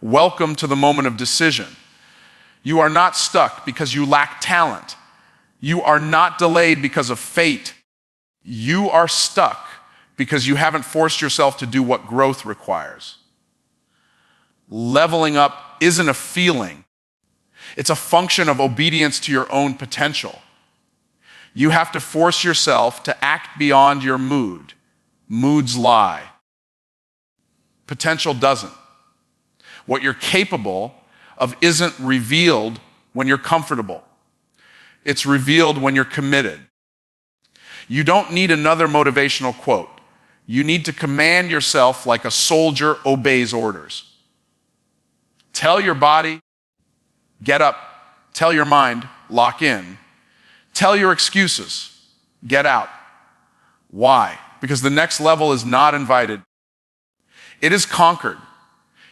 Welcome to the moment of decision. You are not stuck because you lack talent. You are not delayed because of fate. You are stuck because you haven't forced yourself to do what growth requires. Leveling up isn't a feeling. It's a function of obedience to your own potential. You have to force yourself to act beyond your mood. Moods lie. Potential doesn't. What you're capable of isn't revealed when you're comfortable. It's revealed when you're committed. You don't need another motivational quote. You need to command yourself like a soldier obeys orders. Tell your body, get up. Tell your mind, lock in. Tell your excuses, get out. Why? Because the next level is not invited. It is conquered.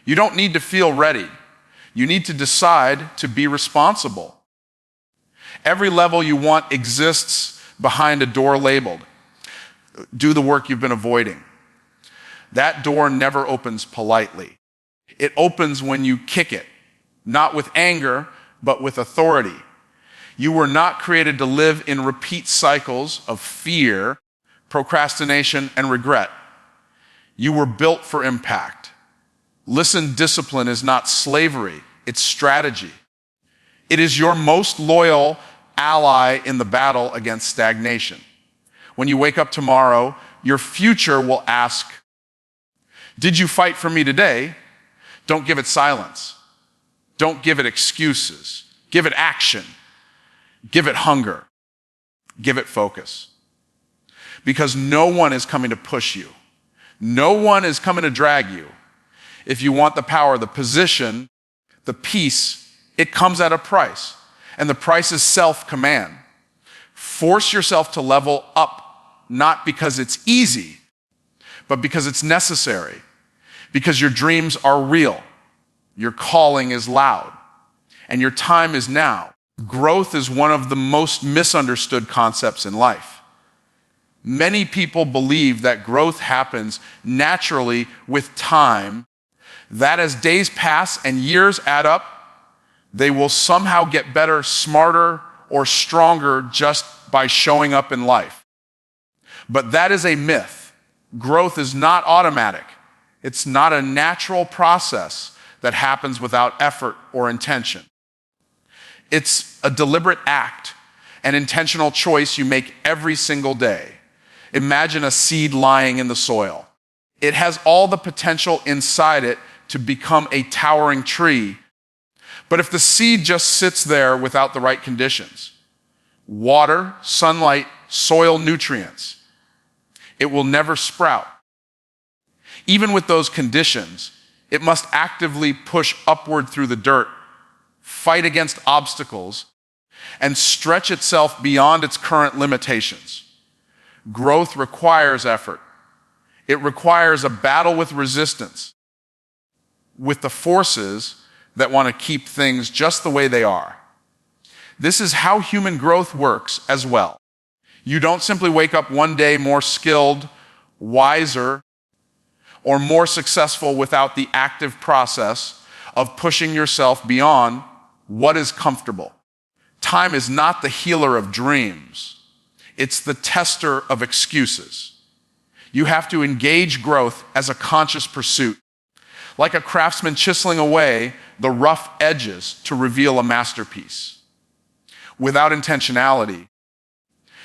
You don't need to feel ready. You need to decide to be responsible. Every level you want exists behind a door labeled, do the work you've been avoiding. That door never opens politely. It opens when you kick it, not with anger, but with authority. You were not created to live in repeat cycles of fear, procrastination, and regret. You were built for impact. Listen, discipline is not slavery, it's strategy. It is your most loyal ally in the battle against stagnation. When you wake up tomorrow, your future will ask, did you fight for me today? Don't give it silence. Don't give it excuses. Give it action. Give it hunger. Give it focus. Because no one is coming to push you. No one is coming to drag you. If you want the power, the position, the peace, it comes at a price. And the price is self-command. Force yourself to level up, not because it's easy, but because it's necessary. Because your dreams are real. Your calling is loud. And your time is now. Growth is one of the most misunderstood concepts in life. Many people believe that growth happens naturally with time, that as days pass and years add up, they will somehow get better, smarter, or stronger just by showing up in life. But that is a myth. Growth is not automatic. It's not a natural process that happens without effort or intention. It's a deliberate act, an intentional choice you make every single day. Imagine a seed lying in the soil. It has all the potential inside it to become a towering tree. But if the seed just sits there without the right conditions, water, sunlight, soil nutrients, it will never sprout. Even with those conditions, it must actively push upward through the dirt, fight against obstacles, and stretch itself beyond its current limitations. Growth requires effort. It requires a battle with resistance, with the forces that want to keep things just the way they are. This is how human growth works as well. You don't simply wake up one day more skilled, wiser, or more successful without the active process of pushing yourself beyond what is comfortable. Time is not the healer of dreams. It's the tester of excuses. You have to engage growth as a conscious pursuit, like a craftsman chiseling away the rough edges to reveal a masterpiece. Without intentionality,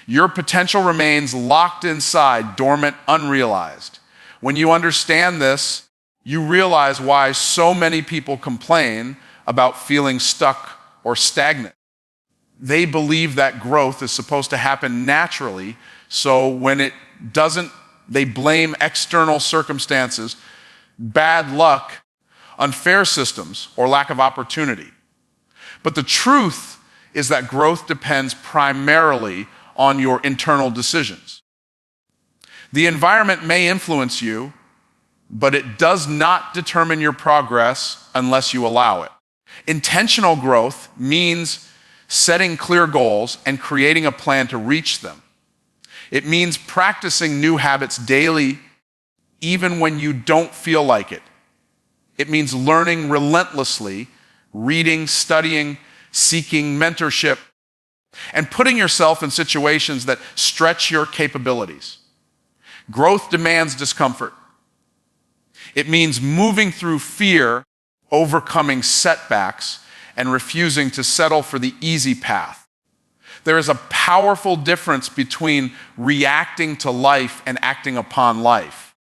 your potential remains locked inside, dormant, unrealized. When you understand this, you realize why so many people complain about feeling stuck or stagnant. They believe that growth is supposed to happen naturally, so when it doesn't, they blame external circumstances, bad luck, unfair systems, or lack of opportunity. But the truth is that growth depends primarily on your internal decisions. The environment may influence you, but it does not determine your progress unless you allow it. Intentional growth means setting clear goals and creating a plan to reach them. It means practicing new habits daily, even when you don't feel like it. It means learning relentlessly, reading, studying, seeking mentorship, and putting yourself in situations that stretch your capabilities. Growth demands discomfort. It means moving through fear, overcoming setbacks, and refusing to settle for the easy path. There is a powerful difference between reacting to life and acting upon life.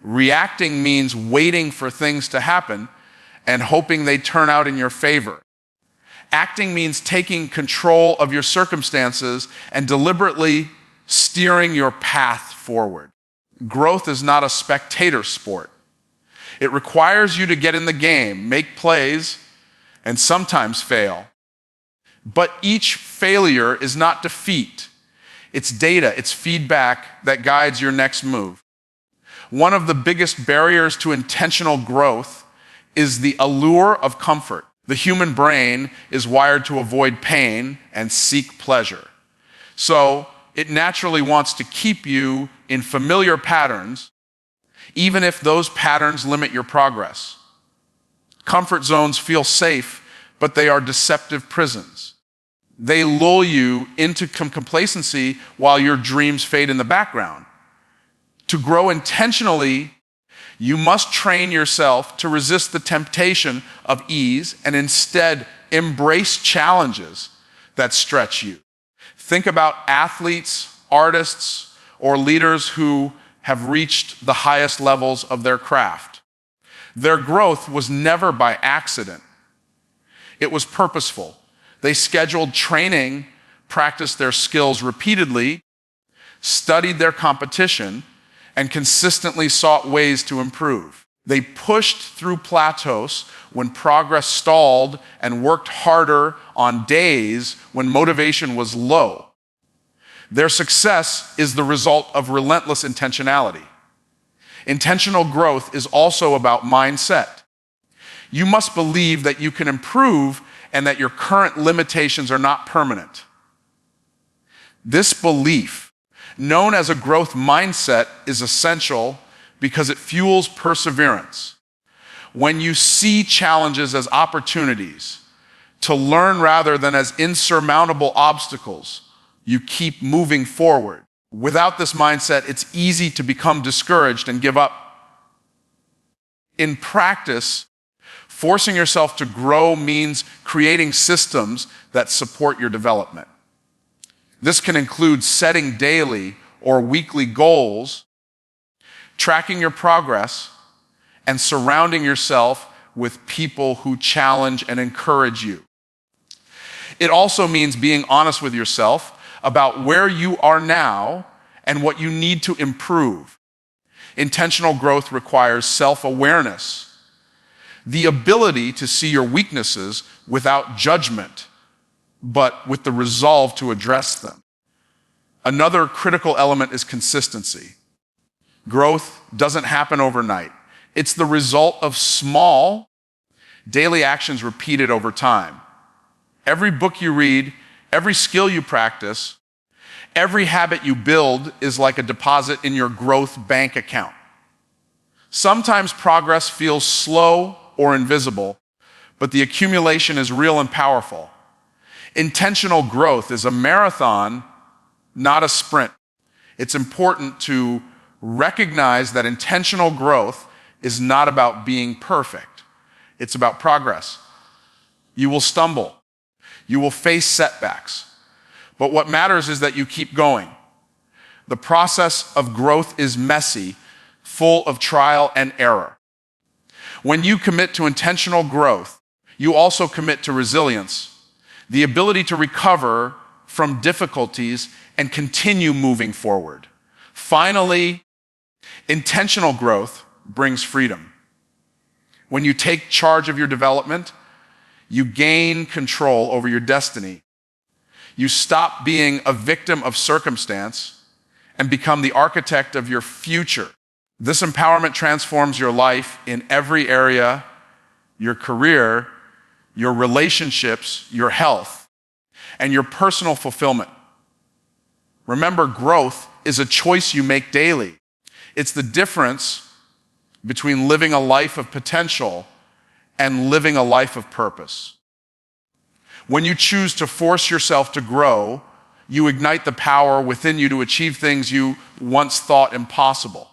Reacting means waiting for things to happen and hoping they turn out in your favor. Acting means taking control of your circumstances and deliberately steering your path forward. Growth is not a spectator sport. It requires you to get in the game, make plays, and sometimes fail. But each failure is not defeat. It's data, it's feedback that guides your next move. One of the biggest barriers to intentional growth is the allure of comfort. The human brain is wired to avoid pain and seek pleasure. So it naturally wants to keep you in familiar patterns, even if those patterns limit your progress. Comfort zones feel safe, but they are deceptive prisons. They lull you into complacency while your dreams fade in the background. To grow intentionally, you must train yourself to resist the temptation of ease and instead embrace challenges that stretch you. Think about athletes, artists, or leaders who have reached the highest levels of their craft. Their growth was never by accident. It was purposeful. They scheduled training, practiced their skills repeatedly, studied their competition, and consistently sought ways to improve. They pushed through plateaus when progress stalled and worked harder on days when motivation was low. Their success is the result of relentless intentionality. Intentional growth is also about mindset. You must believe that you can improve and that your current limitations are not permanent. This belief, known as a growth mindset, is essential because it fuels perseverance. When you see challenges as opportunities to learn rather than as insurmountable obstacles, you keep moving forward. Without this mindset, it's easy to become discouraged and give up. In practice, forcing yourself to grow means creating systems that support your development. This can include setting daily or weekly goals, tracking your progress, and surrounding yourself with people who challenge and encourage you. It also means being honest with yourself about where you are now and what you need to improve. Intentional growth requires self-awareness, the ability to see your weaknesses without judgment, but with the resolve to address them. Another critical element is consistency. Growth doesn't happen overnight. It's the result of small, daily actions repeated over time. Every book you read, every skill you practice, every habit you build is like a deposit in your growth bank account. Sometimes progress feels slow or invisible, but the accumulation is real and powerful. Intentional growth is a marathon, not a sprint. It's important to recognize that intentional growth is not about being perfect. It's about progress. You will stumble. You will face setbacks. But what matters is that you keep going. The process of growth is messy, full of trial and error. When you commit to intentional growth, you also commit to resilience, the ability to recover from difficulties and continue moving forward. Finally, intentional growth brings freedom. When you take charge of your development, you gain control over your destiny. You stop being a victim of circumstance and become the architect of your future. This empowerment transforms your life in every area, your career, your relationships, your health, and your personal fulfillment. Remember, growth is a choice you make daily. It's the difference between living a life of potential and living a life of purpose. When you choose to force yourself to grow, you ignite the power within you to achieve things you once thought impossible.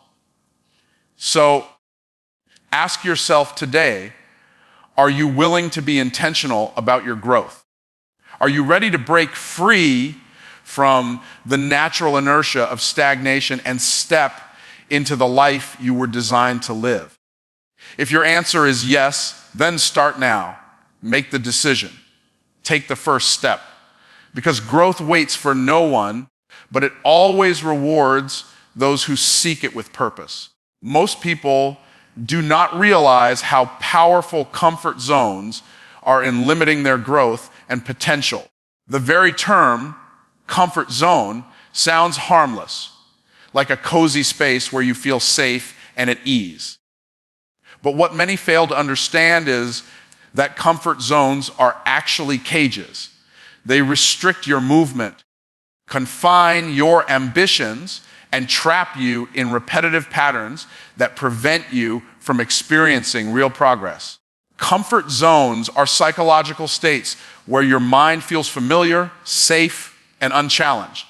So ask yourself today, are you willing to be intentional about your growth? Are you ready to break free from the natural inertia of stagnation and step into the life you were designed to live? If your answer is yes, then start now. Make the decision. Take the first step. Because growth waits for no one, but it always rewards those who seek it with purpose. Most people do not realize how powerful comfort zones are in limiting their growth and potential. The very term, comfort zone, sounds harmless, like a cozy space where you feel safe and at ease. But what many fail to understand is that comfort zones are actually cages. They restrict your movement, confine your ambitions, and trap you in repetitive patterns that prevent you from experiencing real progress. Comfort zones are psychological states where your mind feels familiar, safe, and unchallenged.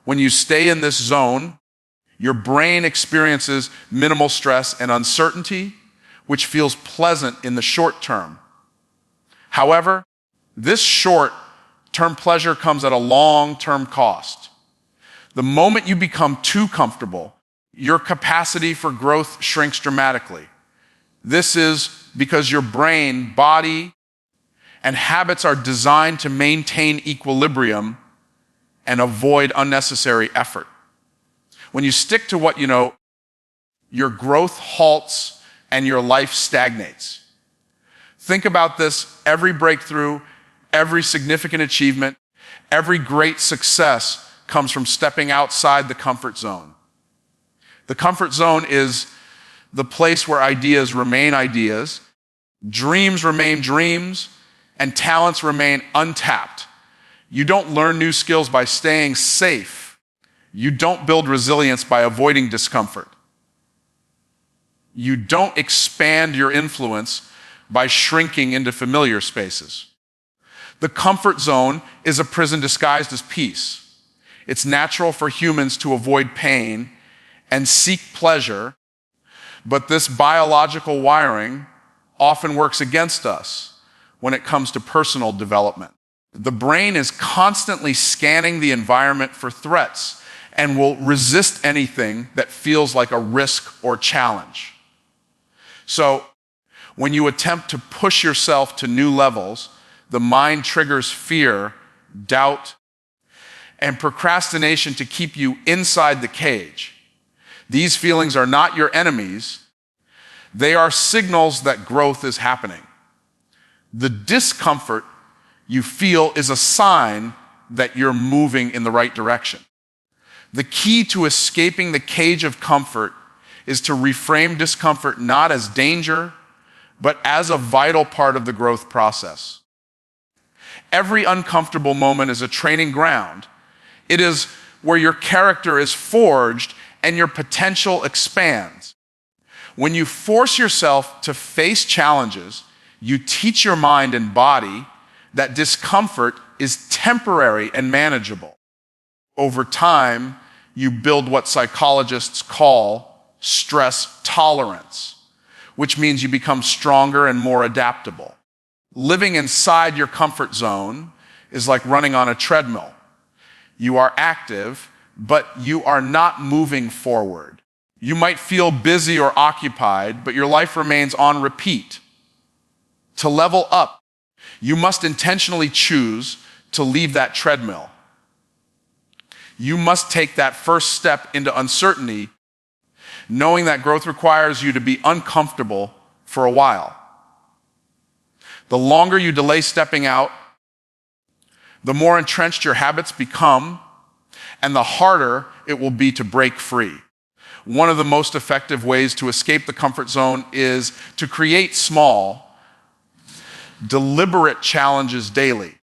When you stay in this zone, your brain experiences minimal stress and uncertainty, which feels pleasant in the short term. However, this short-term pleasure comes at a long-term cost. The moment you become too comfortable, your capacity for growth shrinks dramatically. This is because your brain, body, and habits are designed to maintain equilibrium and avoid unnecessary effort. When you stick to what you know, your growth halts and your life stagnates. Think about this: every breakthrough, every significant achievement, every great success comes from stepping outside the comfort zone. The comfort zone is the place where ideas remain ideas, dreams remain dreams, and talents remain untapped. You don't learn new skills by staying safe. You don't build resilience by avoiding discomfort. You don't expand your influence by shrinking into familiar spaces. The comfort zone is a prison disguised as peace. It's natural for humans to avoid pain and seek pleasure, but this biological wiring often works against us when it comes to personal development. The brain is constantly scanning the environment for threats and will resist anything that feels like a risk or challenge. So, when you attempt to push yourself to new levels, the mind triggers fear, doubt, and procrastination to keep you inside the cage. These feelings are not your enemies. They are signals that growth is happening. The discomfort you feel is a sign that you're moving in the right direction. The key to escaping the cage of comfort is to reframe discomfort not as danger, but as a vital part of the growth process. Every uncomfortable moment is a training ground. It is where your character is forged and your potential expands. When you force yourself to face challenges, you teach your mind and body that discomfort is temporary and manageable. Over time, you build what psychologists call stress tolerance, which means you become stronger and more adaptable. Living inside your comfort zone is like running on a treadmill. You are active, but you are not moving forward. You might feel busy or occupied, but your life remains on repeat. To level up, you must intentionally choose to leave that treadmill. You must take that first step into uncertainty, knowing that growth requires you to be uncomfortable for a while. The longer you delay stepping out, the more entrenched your habits become, and the harder it will be to break free. One of the most effective ways to escape the comfort zone is to create small, deliberate challenges daily.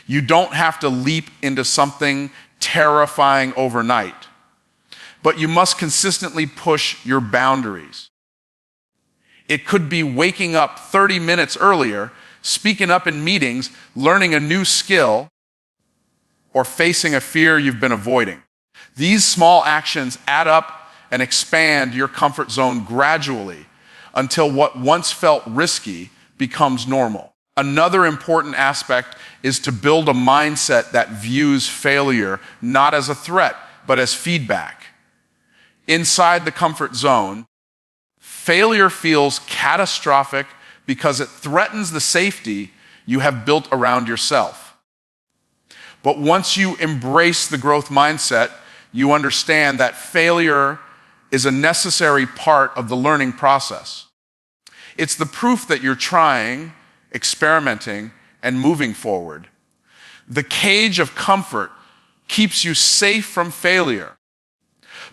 You don't have to leap into something terrifying overnight. but you must consistently push your boundaries. It could be waking up 30 minutes earlier, speaking up in meetings, learning a new skill, or facing a fear you've been avoiding. These small actions add up and expand your comfort zone gradually until what once felt risky becomes normal. Another important aspect is to build a mindset that views failure not as a threat, but as feedback. Inside the comfort zone, failure feels catastrophic because it threatens the safety you have built around yourself. But once you embrace the growth mindset, you understand that failure is a necessary part of the learning process. It's the proof that you're trying, experimenting, and moving forward. The cage of comfort keeps you safe from failure,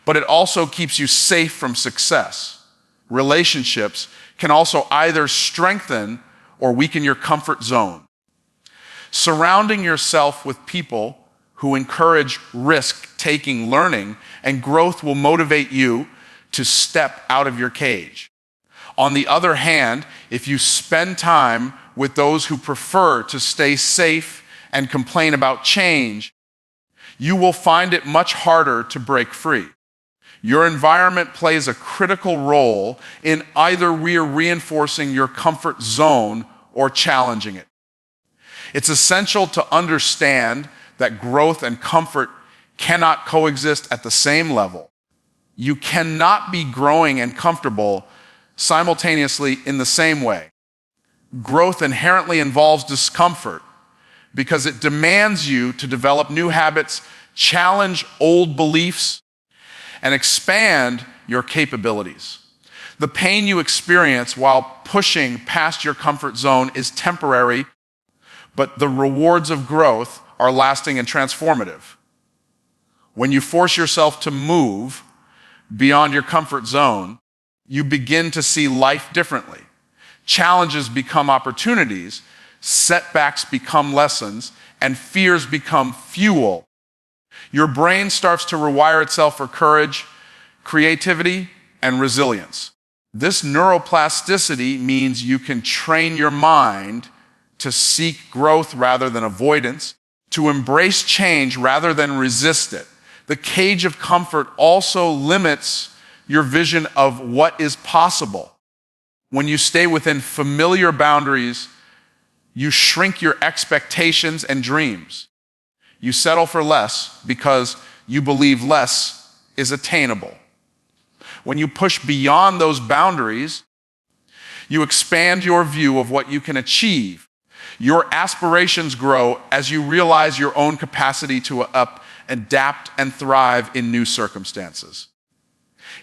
but it also keeps you safe from success. Relationships can also either strengthen or weaken your comfort zone. Surrounding yourself with people who encourage risk-taking learning and growth will motivate you to step out of your cage. On the other hand, if you spend time with those who prefer to stay safe and complain about change, you will find it much harder to break free. Your environment plays a critical role in either reinforcing your comfort zone or challenging it. It's essential to understand that growth and comfort cannot coexist at the same level. You cannot be growing and comfortable simultaneously in the same way. Growth inherently involves discomfort because it demands you to develop new habits, challenge old beliefs, and expand your capabilities. The pain you experience while pushing past your comfort zone is temporary, but the rewards of growth are lasting and transformative. When you force yourself to move beyond your comfort zone, you begin to see life differently. Challenges become opportunities, setbacks become lessons, and fears become fuel. Your brain starts to rewire itself for courage, creativity, and resilience. This neuroplasticity means you can train your mind to seek growth rather than avoidance, to embrace change rather than resist it. The cage of comfort also limits your vision of what is possible. When you stay within familiar boundaries, you shrink your expectations and dreams. You settle for less because you believe less is attainable. When you push beyond those boundaries, you expand your view of what you can achieve. Your aspirations grow as you realize your own capacity to adapt and thrive in new circumstances.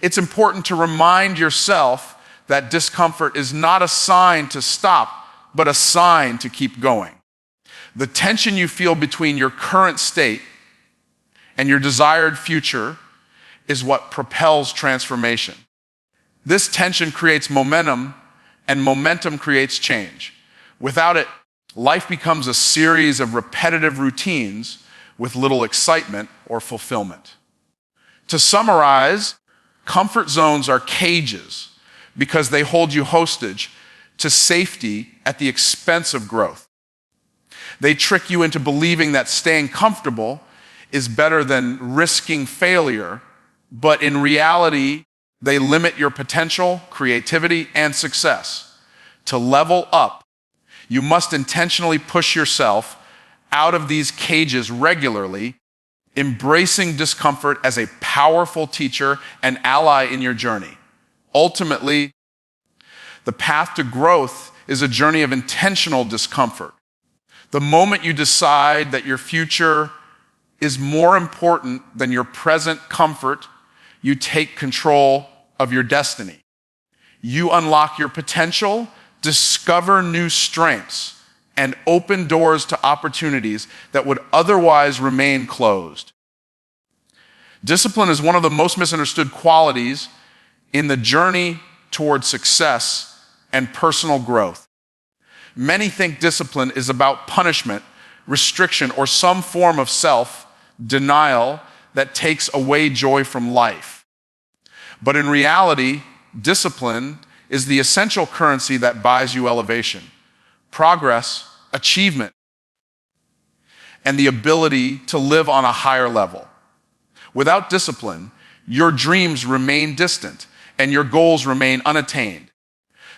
It's important to remind yourself that discomfort is not a sign to stop, but a sign to keep going. The tension you feel between your current state and your desired future is what propels transformation. This tension creates momentum, and momentum creates change. Without it, life becomes a series of repetitive routines with little excitement or fulfillment. To summarize, comfort zones are cages because they hold you hostage to safety at the expense of growth. They trick you into believing that staying comfortable is better than risking failure, but in reality, they limit your potential, creativity, and success. To level up, you must intentionally push yourself out of these cages regularly, embracing discomfort as a powerful teacher and ally in your journey. Ultimately, the path to growth is a journey of intentional discomfort. The moment you decide that your future is more important than your present comfort, you take control of your destiny. You unlock your potential, discover new strengths, and open doors to opportunities that would otherwise remain closed. Discipline is one of the most misunderstood qualities in the journey towards success and personal growth. Many think discipline is about punishment, restriction, or some form of self-denial that takes away joy from life. But in reality, discipline is the essential currency that buys you elevation, progress, achievement, and the ability to live on a higher level. Without discipline, your dreams remain distant and your goals remain unattained.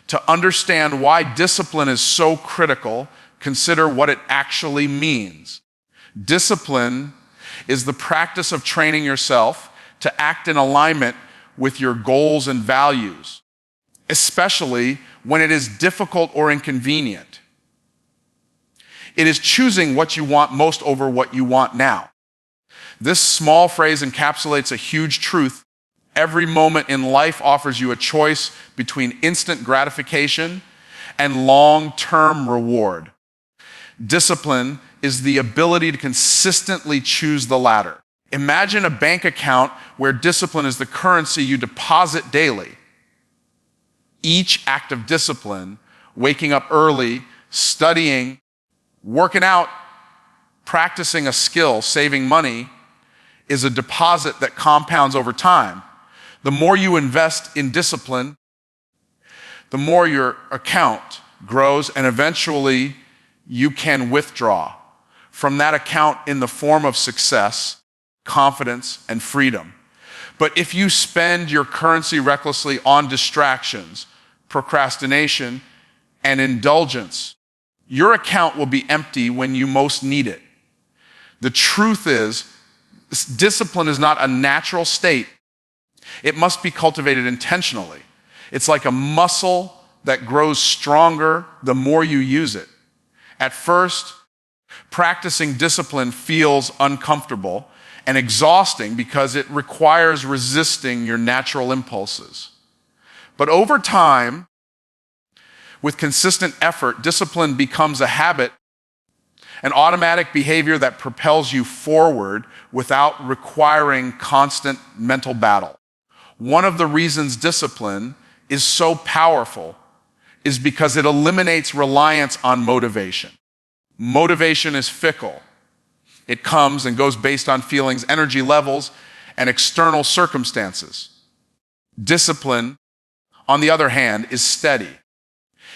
To understand why discipline is so critical, consider what it actually means. Discipline is the practice of training yourself to act in alignment with your goals and values, especially when it is difficult or inconvenient. It is choosing what you want most over what you want now. This small phrase encapsulates a huge truth. Every moment in life offers you a choice between instant gratification and long-term reward. Discipline is the ability to consistently choose the latter. Imagine a bank account where discipline is the currency you deposit daily. Each act of discipline, waking up early, studying, working out, practicing a skill, saving money, is a deposit that compounds over time. The more you invest in discipline, the more your account grows, and eventually you can withdraw from that account in the form of success, confidence, and freedom. But if you spend your currency recklessly on distractions, procrastination, and indulgence, your account will be empty when you most need it. The truth is, discipline is not a natural state. It must be cultivated intentionally. It's like a muscle that grows stronger the more you use it. At first, practicing discipline feels uncomfortable and exhausting because it requires resisting your natural impulses. But over time, with consistent effort, discipline becomes a habit, an automatic behavior that propels you forward without requiring constant mental battle. One of the reasons discipline is so powerful is because it eliminates reliance on motivation. Motivation is fickle. It comes and goes based on feelings, energy levels, and external circumstances. Discipline, on the other hand, is steady.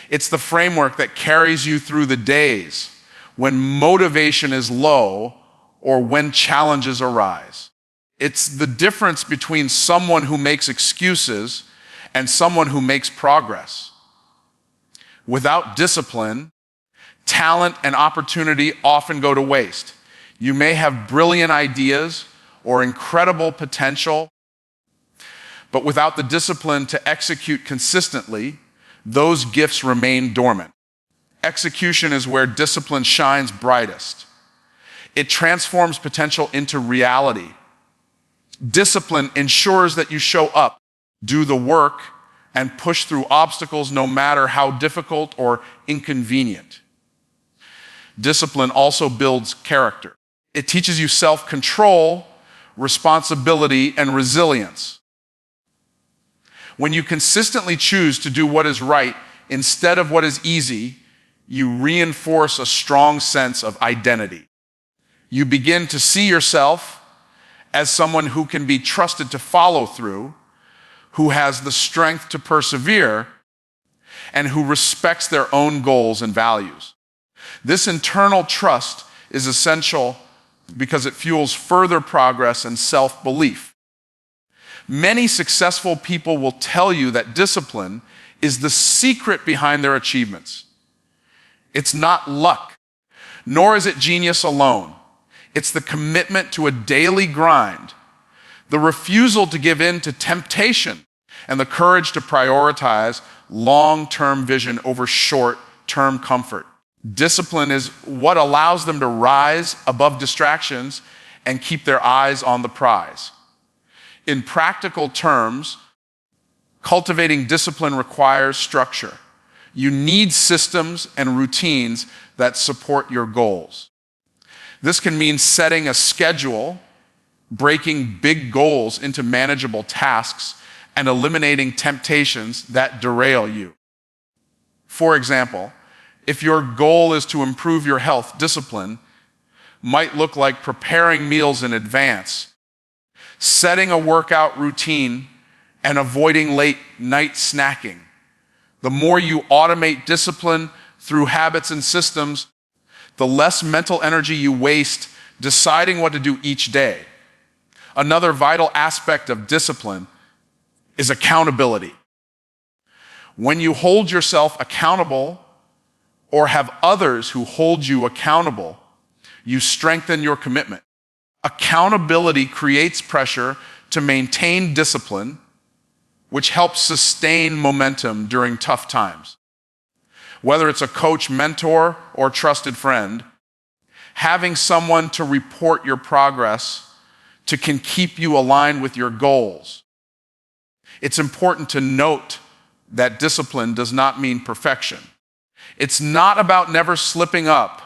It's the framework that carries you through the days when motivation is low or when challenges arise. It's the difference between someone who makes excuses and someone who makes progress. Without discipline, talent and opportunity often go to waste. You may have brilliant ideas or incredible potential, but without the discipline to execute consistently, those gifts remain dormant. Execution is where discipline shines brightest. It transforms potential into reality. Discipline ensures that you show up, do the work, and push through obstacles no matter how difficult or inconvenient. Discipline also builds character. It teaches you self-control, responsibility, and resilience. When you consistently choose to do what is right instead of what is easy, you reinforce a strong sense of identity. You begin to see yourself as someone who can be trusted to follow through, who has the strength to persevere, and who respects their own goals and values. This internal trust is essential because it fuels further progress and self-belief. Many successful people will tell you that discipline is the secret behind their achievements. It's not luck, nor is it genius alone. It's the commitment to a daily grind, the refusal to give in to temptation, and the courage to prioritize long-term vision over short-term comfort. Discipline is what allows them to rise above distractions and keep their eyes on the prize. In practical terms, cultivating discipline requires structure. You need systems and routines that support your goals. This can mean setting a schedule, breaking big goals into manageable tasks, and eliminating temptations that derail you. For example, if your goal is to improve your health, discipline might look like preparing meals in advance, setting a workout routine, and avoiding late night snacking. The more you automate discipline through habits and systems, the less mental energy you waste deciding what to do each day. Another vital aspect of discipline is accountability. When you hold yourself accountable or have others who hold you accountable, you strengthen your commitment. Accountability creates pressure to maintain discipline, which helps sustain momentum during tough times. Whether it's a coach, mentor, or trusted friend, having someone to report your progress can keep you aligned with your goals. It's important to note that discipline does not mean perfection. It's not about never slipping up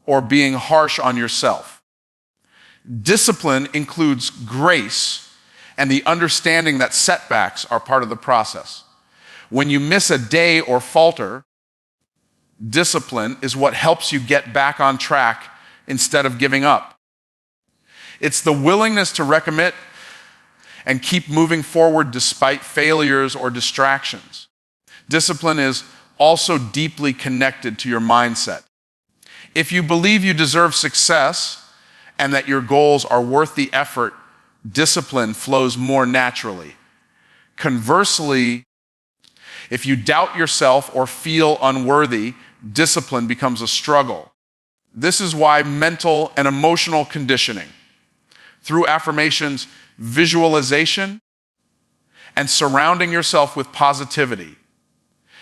or being harsh on yourself. Discipline includes grace and the understanding that setbacks are part of the process. When you miss a day or falter, discipline is what helps you get back on track instead of giving up. It's the willingness to recommit and keep moving forward despite failures or distractions. Discipline is also deeply connected to your mindset. If you believe you deserve success and that your goals are worth the effort, discipline flows more naturally. Conversely, if you doubt yourself or feel unworthy, discipline becomes a struggle. This is why mental and emotional conditioning, through affirmations, visualization, and surrounding yourself with positivity,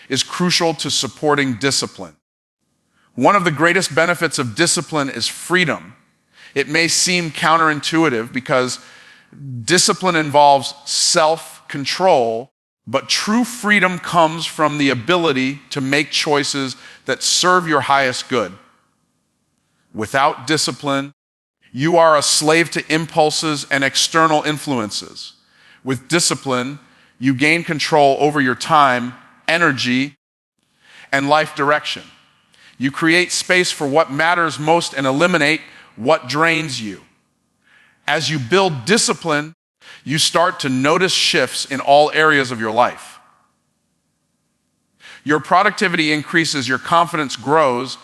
is crucial to supporting discipline. One of the greatest benefits of discipline is freedom. It may seem counterintuitive because discipline involves self-control, but true freedom comes from the ability to make choices that serve your highest good. Without discipline, you are a slave to impulses and external influences. With discipline, you gain control over your time, energy, and life direction. You create space for what matters most and eliminate what drains you. As you build discipline, you start to notice shifts in all areas of your life. Your productivity increases, your confidence grows,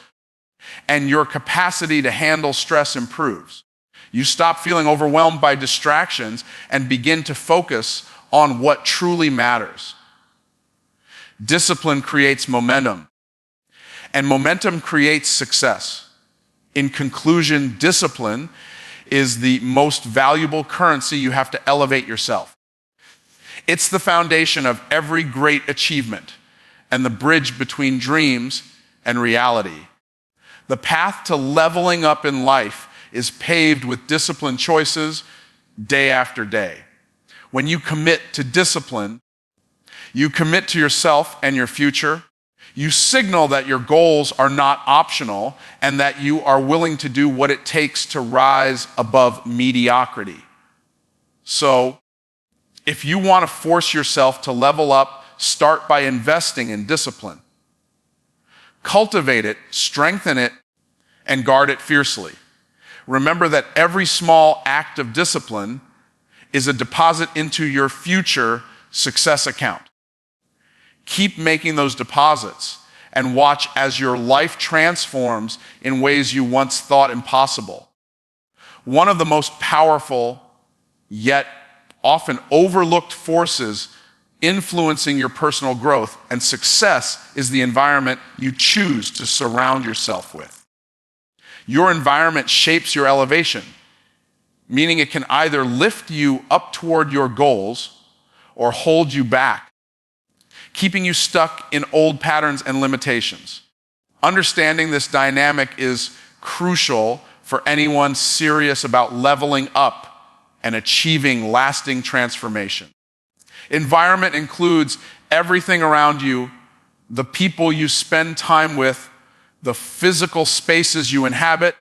and your capacity to handle stress improves. You stop feeling overwhelmed by distractions and begin to focus on what truly matters. Discipline creates momentum, and momentum creates success. In conclusion, discipline is the most valuable currency you have to elevate yourself. It's the foundation of every great achievement and the bridge between dreams and reality. The path to leveling up in life is paved with disciplined choices day after day. When you commit to discipline, you commit to yourself and your future. You signal that your goals are not optional and that you are willing to do what it takes to rise above mediocrity. So, if you want to force yourself to level up, start by investing in discipline. Cultivate it, strengthen it, and guard it fiercely. Remember that every small act of discipline is a deposit into your future success account. Keep making those deposits and watch as your life transforms in ways you once thought impossible. One of the most powerful, yet often overlooked forces influencing your personal growth and success is the environment you choose to surround yourself with. Your environment shapes your elevation, meaning it can either lift you up toward your goals or hold you back, keeping you stuck in old patterns and limitations. Understanding this dynamic is crucial for anyone serious about leveling up and achieving lasting transformation. Environment includes everything around you, the people you spend time with, the physical spaces you inhabit,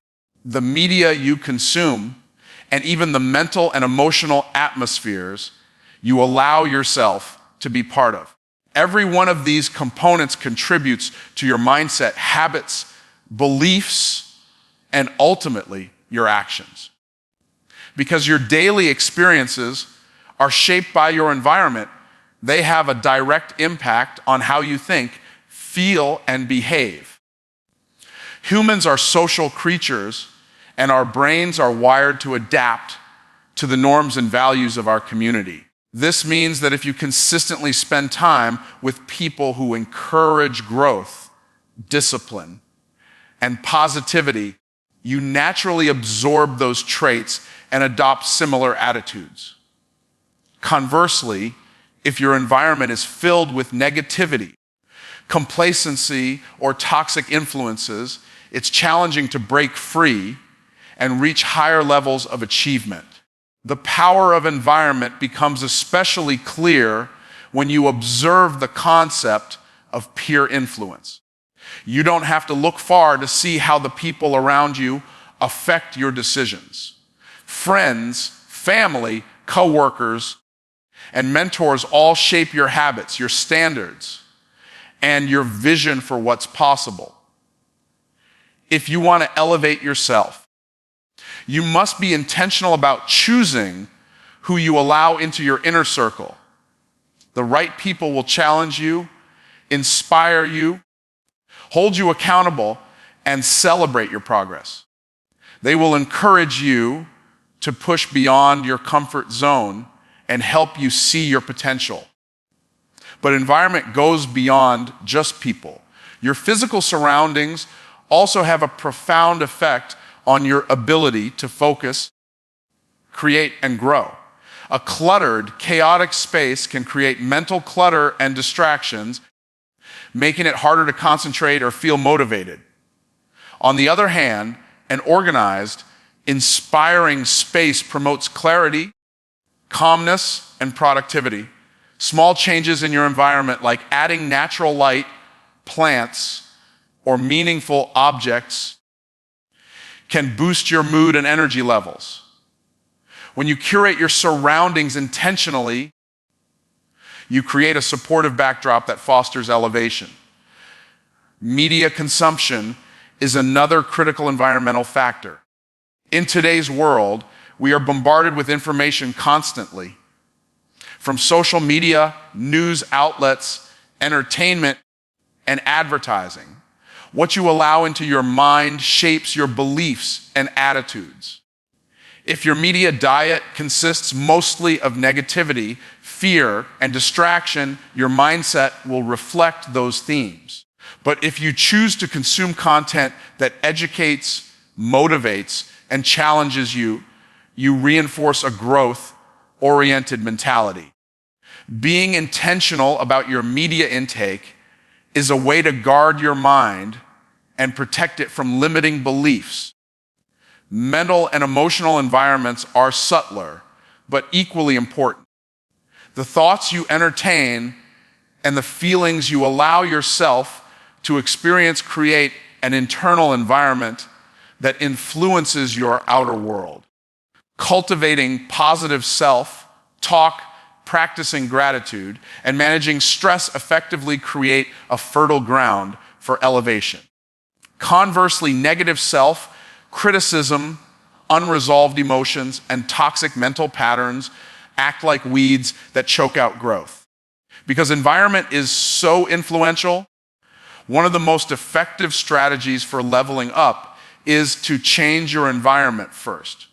the media you consume, and even the mental and emotional atmospheres you allow yourself to be part of. Every one of these components contributes to your mindset, habits, beliefs, and ultimately your actions. Because your daily experiences are shaped by your environment, They have a direct impact on how you think, feel, and behave. Humans are social creatures, and our brains are wired to adapt to the norms and values of our community. This means that if you consistently spend time with people who encourage growth, discipline, and positivity, you naturally absorb those traits and adopt similar attitudes. Conversely, if your environment is filled with negativity, complacency, or toxic influences, it's challenging to break free and reach higher levels of achievement. The power of environment becomes especially clear when you observe the concept of peer influence. You don't have to look far to see how the people around you affect your decisions. Friends, family, coworkers, and mentors all shape your habits, your standards, and your vision for what's possible. If you want to elevate yourself, you must be intentional about choosing who you allow into your inner circle. The right people will challenge you, inspire you, hold you accountable, and celebrate your progress. They will encourage you to push beyond your comfort zone and help you see your potential. But environment goes beyond just people. Your physical surroundings also have a profound effect on your ability to focus, create, and grow. A cluttered, chaotic space can create mental clutter and distractions, making it harder to concentrate or feel motivated. On the other hand, an organized, inspiring space promotes clarity, calmness, and productivity. Small changes in your environment, like adding natural light, plants, or meaningful objects, can boost your mood and energy levels. When you curate your surroundings intentionally, you create a supportive backdrop that fosters elevation. Media consumption is another critical environmental factor. In today's world, we are bombarded with information constantly. From social media, news outlets, entertainment, and advertising. What you allow into your mind shapes your beliefs and attitudes. If your media diet consists mostly of negativity, fear, and distraction, your mindset will reflect those themes. But if you choose to consume content that educates, motivates, and challenges you, you reinforce a growth-oriented mentality. Being intentional about your media intake is a way to guard your mind and protect it from limiting beliefs. Mental and emotional environments are subtler, but equally important. The thoughts you entertain and the feelings you allow yourself to experience create an internal environment that influences your outer world. Cultivating positive self-talk, practicing gratitude, and managing stress effectively create a fertile ground for elevation. Conversely, negative self-criticism, unresolved emotions, and toxic mental patterns act like weeds that choke out growth. Because environment is so influential, one of the most effective strategies for leveling up is to change your environment first.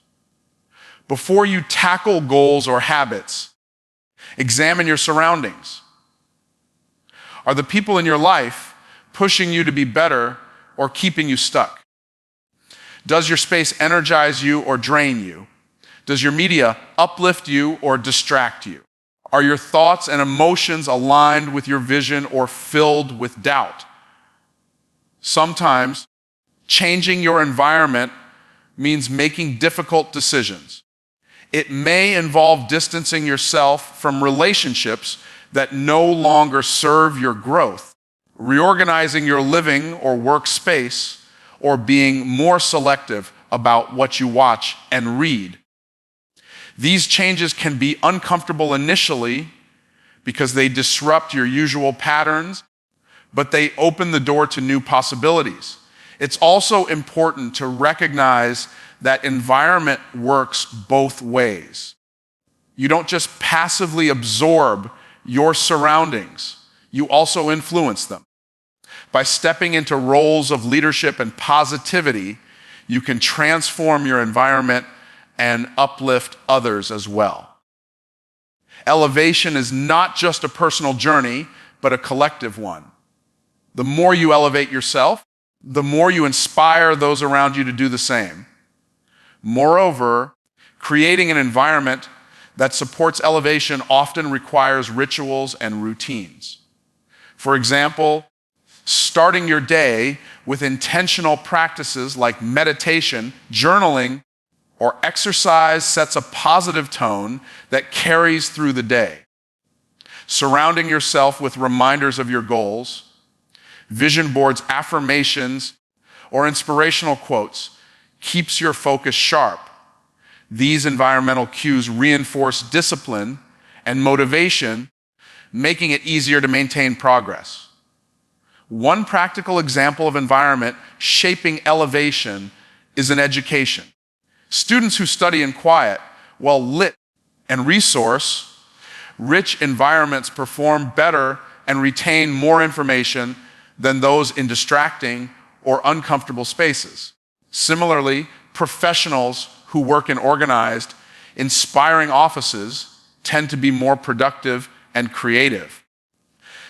Before you tackle goals or habits, examine your surroundings. Are the people in your life pushing you to be better or keeping you stuck? Does your space energize you or drain you? Does your media uplift you or distract you? Are your thoughts and emotions aligned with your vision or filled with doubt? Sometimes changing your environment means making difficult decisions. It may involve distancing yourself from relationships that no longer serve your growth, reorganizing your living or workspace, or being more selective about what you watch and read. These changes can be uncomfortable initially because they disrupt your usual patterns, but they open the door to new possibilities. It's also important to recognize that environment works both ways. You don't just passively absorb your surroundings, you also influence them. By stepping into roles of leadership and positivity, you can transform your environment and uplift others as well. Elevation is not just a personal journey, but a collective one. The more you elevate yourself, the more you inspire those around you to do the same. Moreover, creating an environment that supports elevation often requires rituals and routines. For example, starting your day with intentional practices like meditation, journaling, or exercise sets a positive tone that carries through the day. Surrounding yourself with reminders of your goals, vision boards, affirmations, or inspirational quotes keeps your focus sharp. These environmental cues reinforce discipline and motivation, making it easier to maintain progress. One practical example of environment shaping elevation is in education. Students who study in quiet, well-lit, and resource-rich environments perform better and retain more information than those in distracting or uncomfortable spaces. Similarly, professionals who work in organized, inspiring offices tend to be more productive and creative.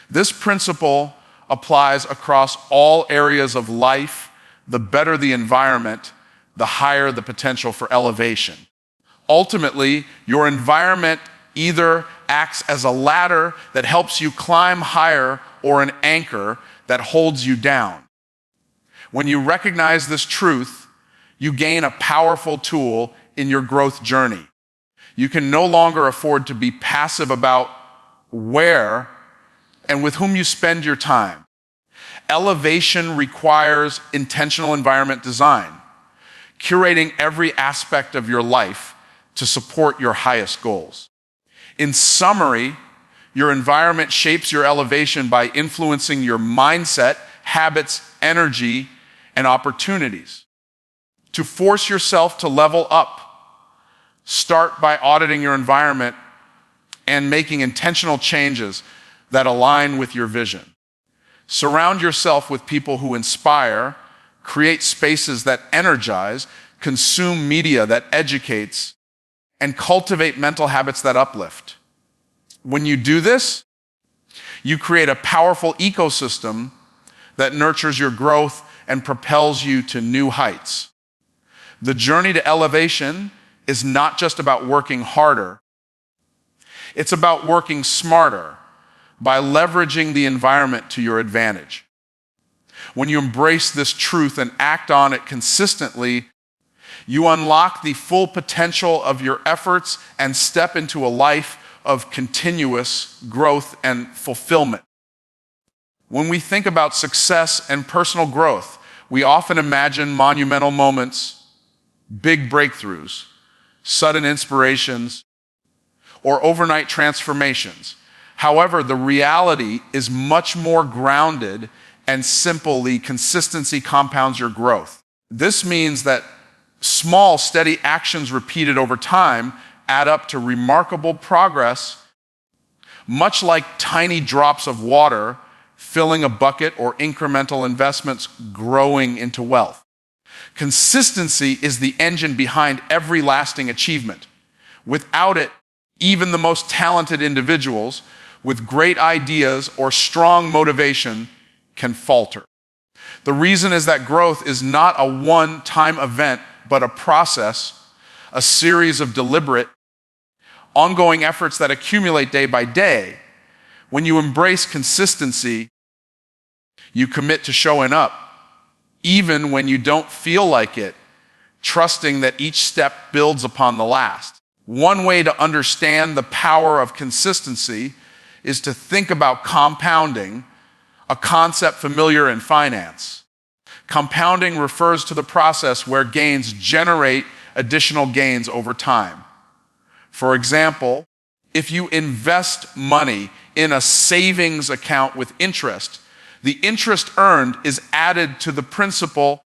This principle applies across all areas of life. The better the environment, the higher the potential for elevation. Ultimately, your environment either acts as a ladder that helps you climb higher or an anchor that holds you down. When you recognize this truth, you gain a powerful tool in your growth journey. You can no longer afford to be passive about where and with whom you spend your time. Elevation requires intentional environment design, curating every aspect of your life to support your highest goals. In summary, your environment shapes your elevation by influencing your mindset, habits, energy, and opportunities. To force yourself to level up, start by auditing your environment and making intentional changes that align with your vision. Surround yourself with people who inspire, create spaces that energize, consume media that educates, and cultivate mental habits that uplift. When you do this, you create a powerful ecosystem that nurtures your growth and propels you to new heights. The journey to elevation is not just about working harder. It's about working smarter by leveraging the environment to your advantage. When you embrace this truth and act on it consistently, you unlock the full potential of your efforts and step into a life of continuous growth and fulfillment. When we think about success and personal growth, we often imagine monumental moments, big breakthroughs, sudden inspirations, or overnight transformations. However, the reality is much more grounded and simply consistency compounds your growth. This means that small, steady actions repeated over time add up to remarkable progress, much like tiny drops of water filling a bucket or incremental investments growing into wealth. Consistency is the engine behind every lasting achievement. Without it, even the most talented individuals with great ideas or strong motivation can falter. The reason is that growth is not a one-time event, but a process, a series of deliberate, ongoing efforts that accumulate day by day. When you embrace consistency, you commit to showing up, even when you don't feel like it, trusting that each step builds upon the last. One way to understand the power of consistency is to think about compounding, a concept familiar in finance. Compounding refers to the process where gains generate additional gains over time. For example, if you invest money in a savings account with interest, the interest earned is added to the principal,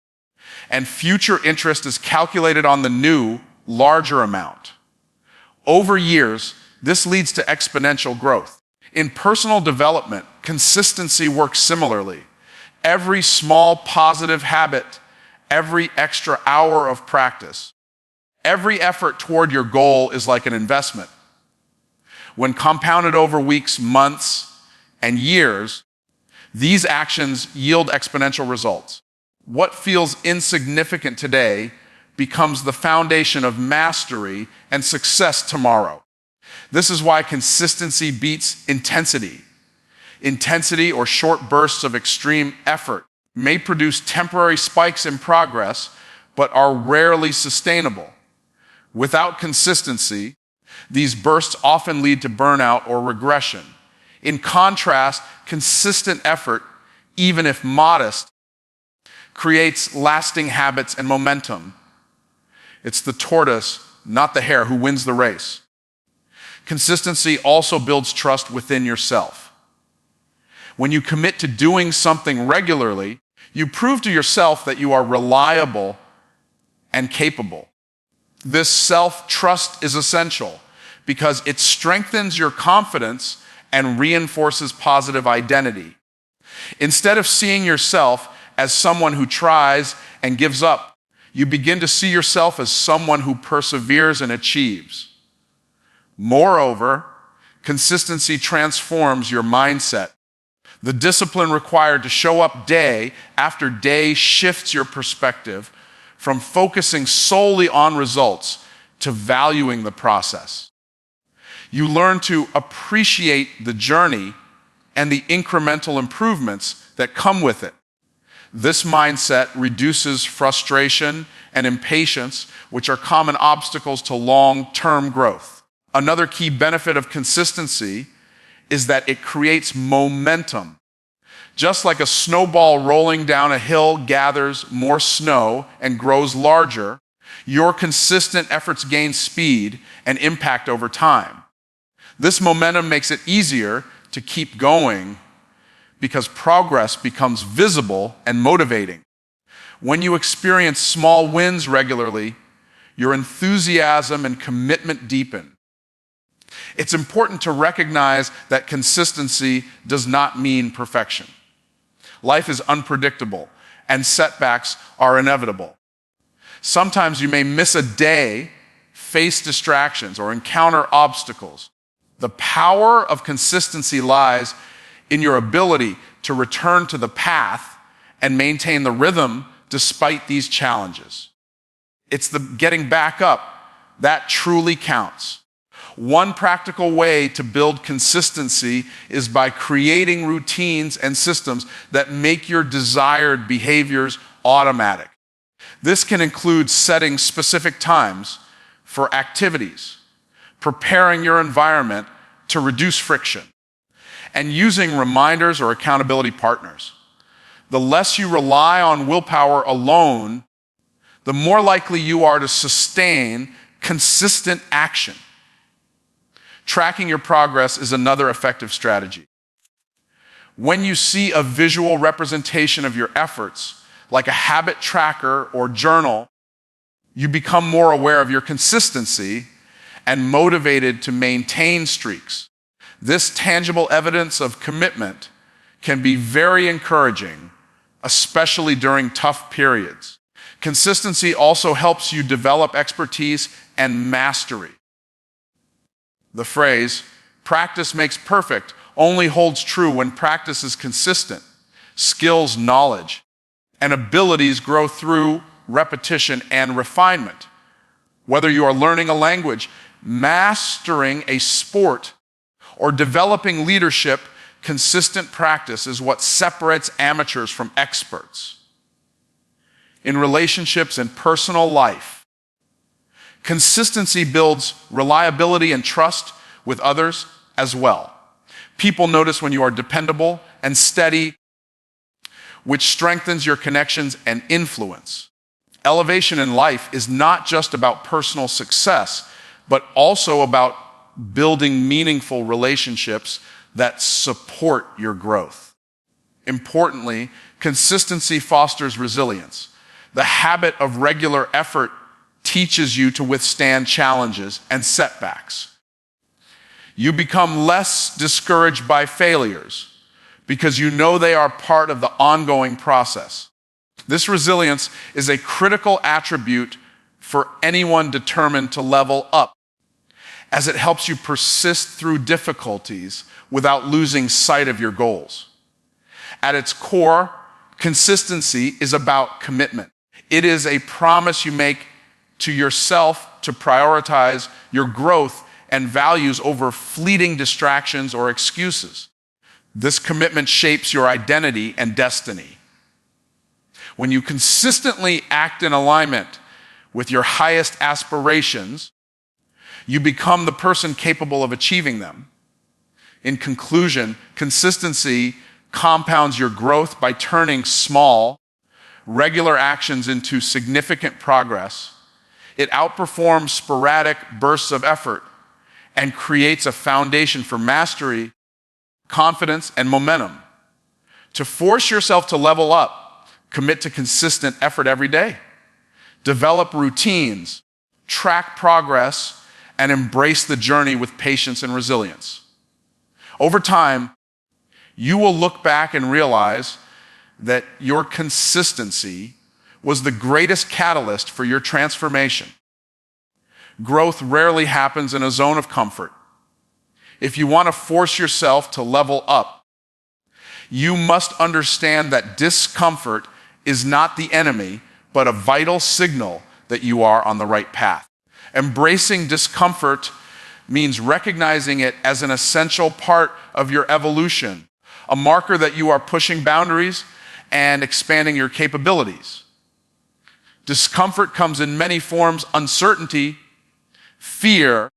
and future interest is calculated on the new, larger amount. Over years, this leads to exponential growth. In personal development, consistency works similarly. Every small positive habit, every extra hour of practice, every effort toward your goal is like an investment. When compounded over weeks, months, and years, these actions yield exponential results. What feels insignificant today becomes the foundation of mastery and success tomorrow. This is why consistency beats intensity. Intensity, or short bursts of extreme effort, may produce temporary spikes in progress, but are rarely sustainable. Without consistency, these bursts often lead to burnout or regression. In contrast, consistent effort, even if modest, creates lasting habits and momentum. It's the tortoise, not the hare, who wins the race. Consistency also builds trust within yourself. When you commit to doing something regularly, you prove to yourself that you are reliable and capable. This self-trust is essential because it strengthens your confidence and reinforces positive identity. Instead of seeing yourself as someone who tries and gives up, you begin to see yourself as someone who perseveres and achieves. Moreover, consistency transforms your mindset. The discipline required to show up day after day shifts your perspective from focusing solely on results to valuing the process. You learn to appreciate the journey and the incremental improvements that come with it. This mindset reduces frustration and impatience, which are common obstacles to long-term growth. Another key benefit of consistency is that it creates momentum. Just like a snowball rolling down a hill gathers more snow and grows larger, your consistent efforts gain speed and impact over time. This momentum makes it easier to keep going because progress becomes visible and motivating. When you experience small wins regularly, your enthusiasm and commitment deepen. It's important to recognize that consistency does not mean perfection. Life is unpredictable, and setbacks are inevitable. Sometimes you may miss a day, face distractions, or encounter obstacles. The power of consistency lies in your ability to return to the path and maintain the rhythm despite these challenges. It's the getting back up that truly counts. One practical way to build consistency is by creating routines and systems that make your desired behaviors automatic. This can include setting specific times for activities, preparing your environment to reduce friction, and using reminders or accountability partners. The less you rely on willpower alone, the more likely you are to sustain consistent action. Tracking your progress is another effective strategy. When you see a visual representation of your efforts, like a habit tracker or journal, you become more aware of your consistency and motivated to maintain streaks. This tangible evidence of commitment can be very encouraging, especially during tough periods. Consistency also helps you develop expertise and mastery. The phrase, "practice makes perfect," only holds true when practice is consistent. Skills, knowledge, and abilities grow through repetition and refinement. Whether you are learning a language, mastering a sport, or developing leadership, consistent practice is what separates amateurs from experts. In relationships and personal life, consistency builds reliability and trust with others as well. People notice when you are dependable and steady, which strengthens your connections and influence. Elevation in life is not just about personal success, but also about building meaningful relationships that support your growth. Importantly, consistency fosters resilience. The habit of regular effort teaches you to withstand challenges and setbacks. You become less discouraged by failures because you know they are part of the ongoing process. This resilience is a critical attribute for anyone determined to level up, as it helps you persist through difficulties without losing sight of your goals. At its core, consistency is about commitment. It is a promise you make to yourself to prioritize your growth and values over fleeting distractions or excuses. This commitment shapes your identity and destiny. When you consistently act in alignment with your highest aspirations, you become the person capable of achieving them. In conclusion, consistency compounds your growth by turning small, regular actions into significant progress. It outperforms sporadic bursts of effort and creates a foundation for mastery, confidence, and momentum. To force yourself to level up, commit to consistent effort every day. Develop routines, track progress, and embrace the journey with patience and resilience. Over time, you will look back and realize that your consistency was the greatest catalyst for your transformation. Growth rarely happens in a zone of comfort. If you want to force yourself to level up, you must understand that discomfort is not the enemy, but a vital signal that you are on the right path. Embracing discomfort means recognizing it as an essential part of your evolution, a marker that you are pushing boundaries and expanding your capabilities. Discomfort comes in many forms: uncertainty, fear,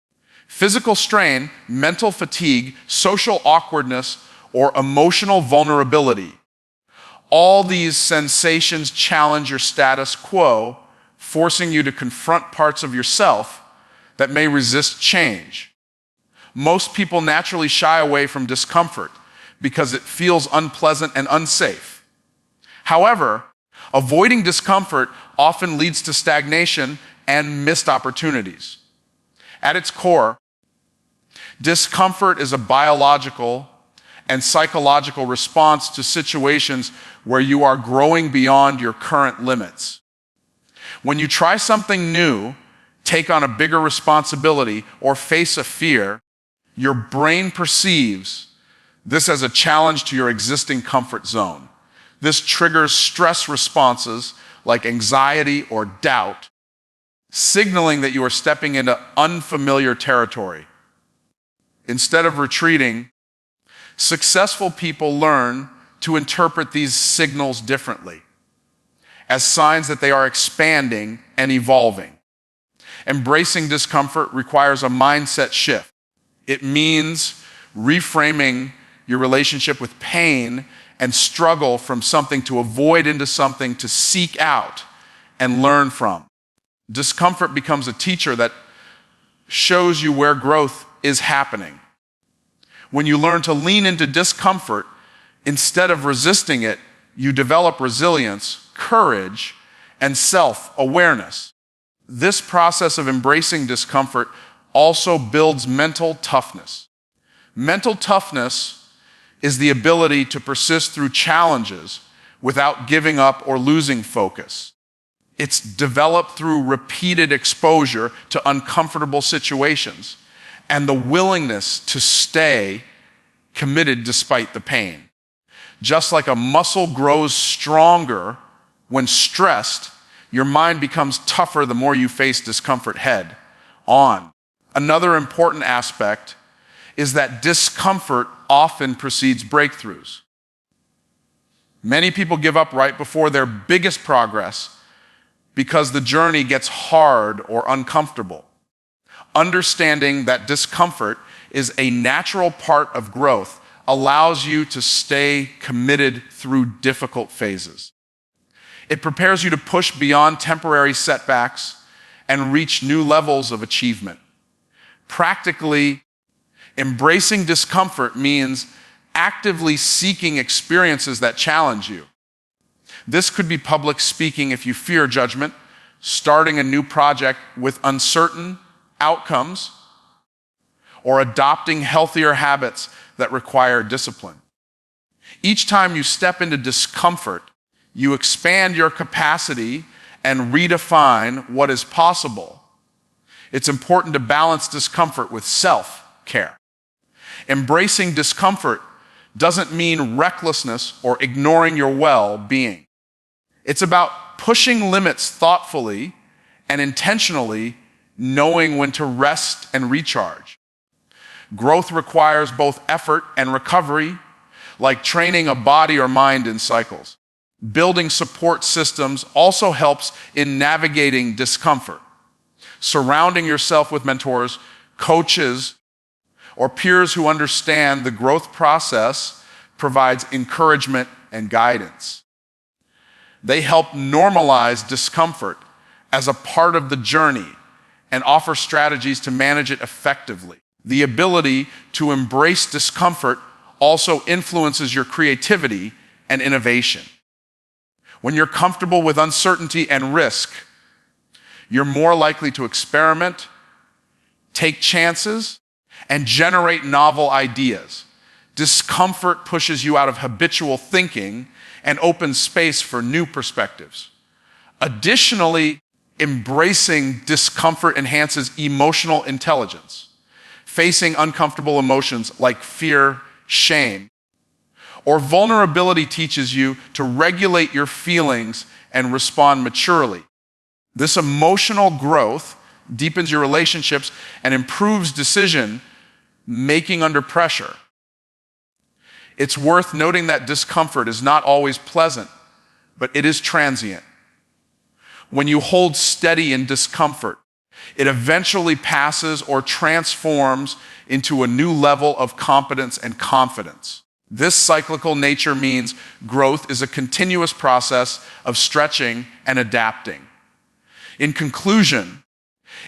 physical strain, mental fatigue, social awkwardness, or emotional vulnerability. All these sensations challenge your status quo, forcing you to confront parts of yourself that may resist change. Most people naturally shy away from discomfort because it feels unpleasant and unsafe. However, avoiding discomfort often leads to stagnation and missed opportunities. At its core, discomfort is a biological and psychological response to situations where you are growing beyond your current limits. When you try something new, take on a bigger responsibility, or face a fear, your brain perceives this as a challenge to your existing comfort zone. This triggers stress responses like anxiety or doubt, signaling that you are stepping into unfamiliar territory. Instead of retreating, successful people learn to interpret these signals differently, as signs that they are expanding and evolving. Embracing discomfort requires a mindset shift. It means reframing your relationship with pain and struggle from something to avoid into something to seek out and learn from. Discomfort becomes a teacher that shows you where growth is happening. When you learn to lean into discomfort instead of resisting it, you develop resilience, courage, and self-awareness. This process of embracing discomfort also builds mental toughness. Mental toughness is the ability to persist through challenges without giving up or losing focus. It's developed through repeated exposure to uncomfortable situations and the willingness to stay committed despite the pain. Just like a muscle grows stronger when stressed, your mind becomes tougher the more you face discomfort head on. Another important aspect is that discomfort often precedes breakthroughs. Many people give up right before their biggest progress because the journey gets hard or uncomfortable. Understanding that discomfort is a natural part of growth allows you to stay committed through difficult phases. It prepares you to push beyond temporary setbacks and reach new levels of achievement. Practically, embracing discomfort means actively seeking experiences that challenge you. This could be public speaking if you fear judgment, starting a new project with uncertain outcomes, or adopting healthier habits that require discipline. Each time you step into discomfort, you expand your capacity and redefine what is possible. It's important to balance discomfort with self-care. Embracing discomfort doesn't mean recklessness or ignoring your well-being. It's about pushing limits thoughtfully and intentionally, knowing when to rest and recharge. Growth requires both effort and recovery, like training a body or mind in cycles. Building support systems also helps in navigating discomfort. Surrounding yourself with mentors, coaches, or peers who understand the growth process provides encouragement and guidance. They help normalize discomfort as a part of the journey and offer strategies to manage it effectively. The ability to embrace discomfort also influences your creativity and innovation. When you're comfortable with uncertainty and risk, you're more likely to experiment, take chances, and generate novel ideas. Discomfort pushes you out of habitual thinking and opens space for new perspectives. Additionally, embracing discomfort enhances emotional intelligence. Facing uncomfortable emotions like fear, shame, or vulnerability teaches you to regulate your feelings and respond maturely. This emotional growth deepens your relationships and improves decision making under pressure. It's worth noting that discomfort is not always pleasant, but it is transient. When you hold steady in discomfort, it eventually passes or transforms into a new level of competence and confidence. This cyclical nature means growth is a continuous process of stretching and adapting. In conclusion,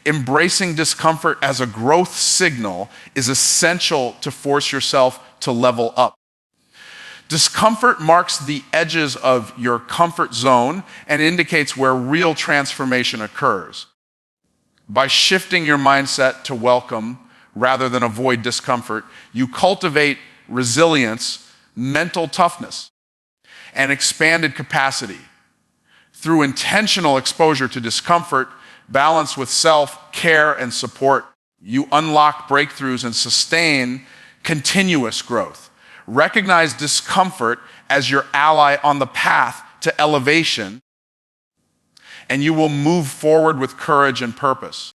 embracing discomfort as a growth signal is essential to force yourself to level up. Discomfort marks the edges of your comfort zone and indicates where real transformation occurs. By shifting your mindset to welcome rather than avoid discomfort, you cultivate resilience, mental toughness, and expanded capacity. Through intentional exposure to discomfort, balanced with self-care and support, you unlock breakthroughs and sustain continuous growth. Recognize discomfort as your ally on the path to elevation, and you will move forward with courage and purpose.